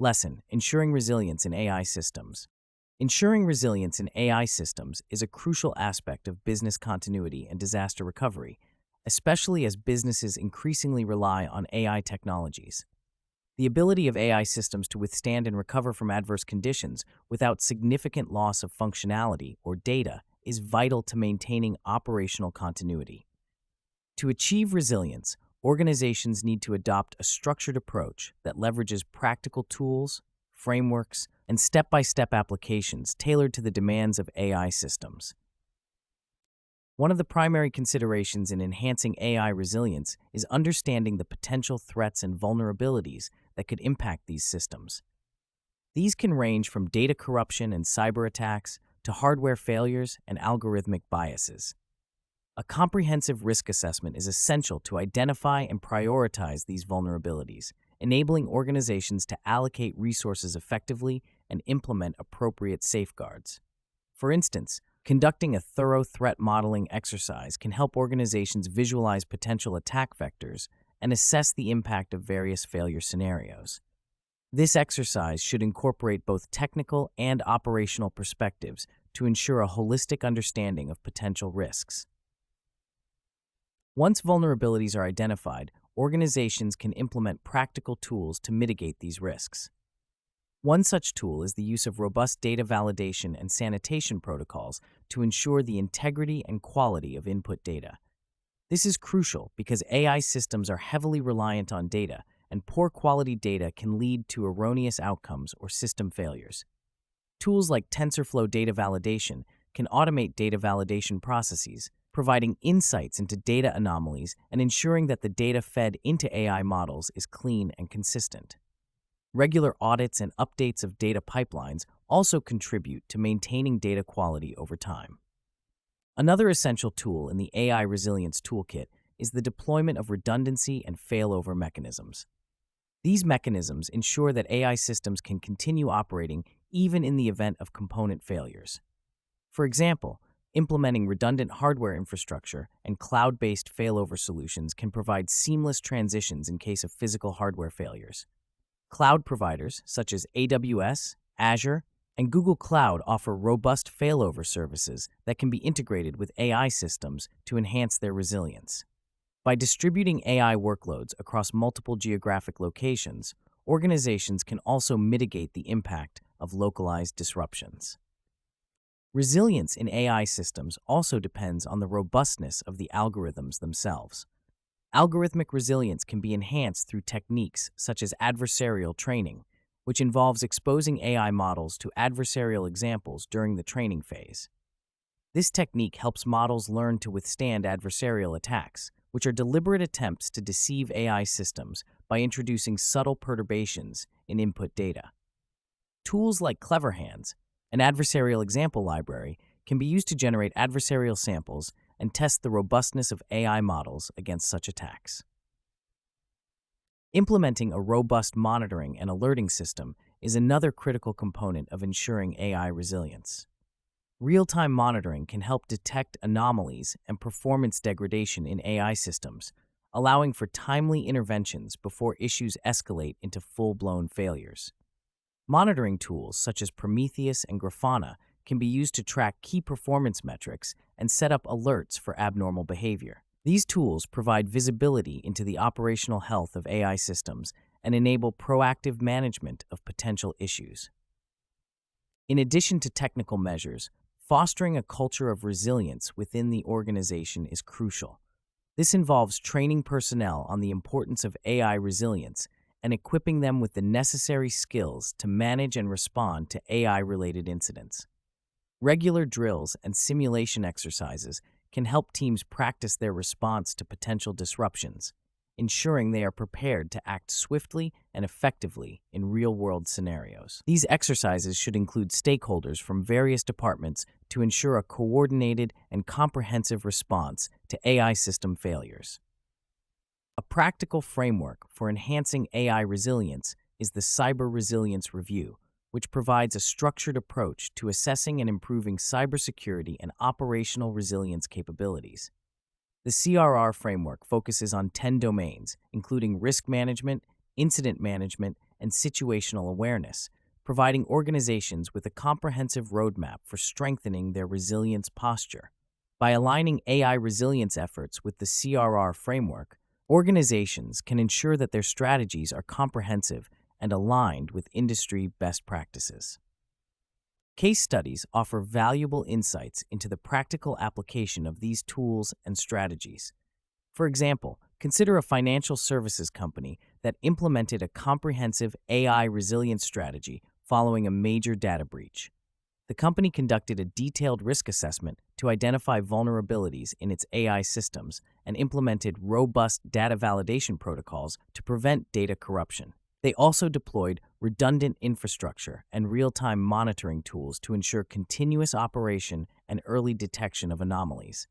Lesson: Ensuring resilience in AI systems. Ensuring resilience in AI systems is a crucial aspect of business continuity and disaster recovery, especially as businesses increasingly rely on AI technologies. The ability of AI systems to withstand and recover from adverse conditions without significant loss of functionality or data is vital to maintaining operational continuity. To achieve resilience, organizations need to adopt a structured approach that leverages practical tools, frameworks, and step-by-step applications tailored to the demands of AI systems. One of the primary considerations in enhancing AI resilience is understanding the potential threats and vulnerabilities that could impact these systems. These can range from data corruption and cyber attacks to hardware failures and algorithmic biases. A comprehensive risk assessment is essential to identify and prioritize these vulnerabilities, enabling organizations to allocate resources effectively and implement appropriate safeguards. For instance, conducting a thorough threat modeling exercise can help organizations visualize potential attack vectors and assess the impact of various failure scenarios. This exercise should incorporate both technical and operational perspectives to ensure a holistic understanding of potential risks. Once vulnerabilities are identified, organizations can implement practical tools to mitigate these risks. One such tool is the use of robust data validation and sanitation protocols to ensure the integrity and quality of input data. This is crucial because AI systems are heavily reliant on data, and poor quality data can lead to erroneous outcomes or system failures. Tools like TensorFlow data validation can automate data validation processes, providing insights into data anomalies and ensuring that the data fed into AI models is clean and consistent. Regular audits and updates of data pipelines also contribute to maintaining data quality over time. Another essential tool in the AI Resilience Toolkit is the deployment of redundancy and failover mechanisms. These mechanisms ensure that AI systems can continue operating even in the event of component failures. For example, implementing redundant hardware infrastructure and cloud-based failover solutions can provide seamless transitions in case of physical hardware failures. Cloud providers such as AWS, Azure, and Google Cloud offer robust failover services that can be integrated with AI systems to enhance their resilience. By distributing AI workloads across multiple geographic locations, organizations can also mitigate the impact of localized disruptions. Resilience in AI systems also depends on the robustness of the algorithms themselves. Algorithmic resilience can be enhanced through techniques such as adversarial training, which involves exposing AI models to adversarial examples during the training phase. This technique helps models learn to withstand adversarial attacks, which are deliberate attempts to deceive AI systems by introducing subtle perturbations in input data. Tools like CleverHands, an adversarial example library, can be used to generate adversarial samples and test the robustness of AI models against such attacks. Implementing a robust monitoring and alerting system is another critical component of ensuring AI resilience. Real-time monitoring can help detect anomalies and performance degradation in AI systems, allowing for timely interventions before issues escalate into full-blown failures. Monitoring tools such as Prometheus and Grafana can be used to track key performance metrics and set up alerts for abnormal behavior. These tools provide visibility into the operational health of AI systems and enable proactive management of potential issues. In addition to technical measures, fostering a culture of resilience within the organization is crucial. This involves training personnel on the importance of AI resilience and equipping them with the necessary skills to manage and respond to AI-related incidents. Regular drills and simulation exercises can help teams practice their response to potential disruptions, ensuring they are prepared to act swiftly and effectively in real-world scenarios. These exercises should include stakeholders from various departments to ensure a coordinated and comprehensive response to AI system failures. A practical framework for enhancing AI resilience is the Cyber Resilience Review, which provides a structured approach to assessing and improving cybersecurity and operational resilience capabilities. The CRR framework focuses on 10 domains, including risk management, incident management, and situational awareness, providing organizations with a comprehensive roadmap for strengthening their resilience posture. By aligning AI resilience efforts with the CRR framework, organizations can ensure that their strategies are comprehensive and aligned with industry best practices. Case studies offer valuable insights into the practical application of these tools and strategies. For example, consider a financial services company that implemented a comprehensive AI resilience strategy following a major data breach. The company conducted a detailed risk assessment to identify vulnerabilities in its AI systems and implemented robust data validation protocols to prevent data corruption. They also deployed redundant infrastructure and real-time monitoring tools to ensure continuous operation and early detection of anomalies.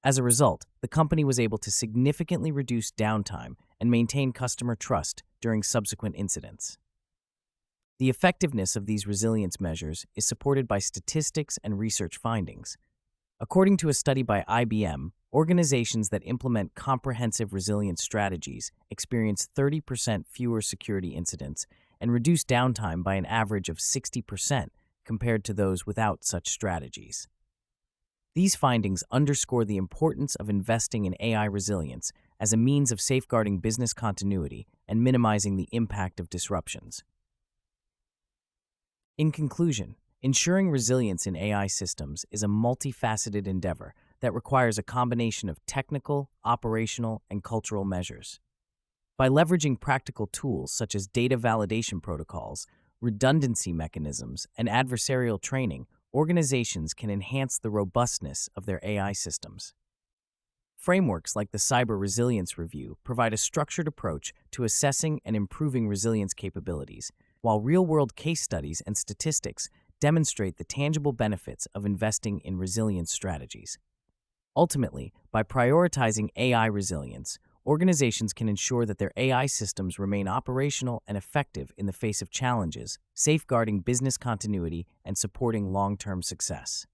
As a result, the company was able to significantly reduce downtime and maintain customer trust during subsequent incidents. The effectiveness of these resilience measures is supported by statistics and research findings. According to a study by IBM, organizations that implement comprehensive resilience strategies experience 30% fewer security incidents and reduce downtime by an average of 60% compared to those without such strategies. These findings underscore the importance of investing in AI resilience as a means of safeguarding business continuity and minimizing the impact of disruptions. In conclusion, ensuring resilience in AI systems is a multifaceted endeavor that requires a combination of technical, operational, and cultural measures. By leveraging practical tools such as data validation protocols, redundancy mechanisms, and adversarial training, organizations can enhance the robustness of their AI systems. Frameworks like the Cyber Resilience Review provide a structured approach to assessing and improving resilience capabilities, while real-world case studies and statistics demonstrate the tangible benefits of investing in resilience strategies. Ultimately, by prioritizing AI resilience, organizations can ensure that their AI systems remain operational and effective in the face of challenges, safeguarding business continuity and supporting long-term success.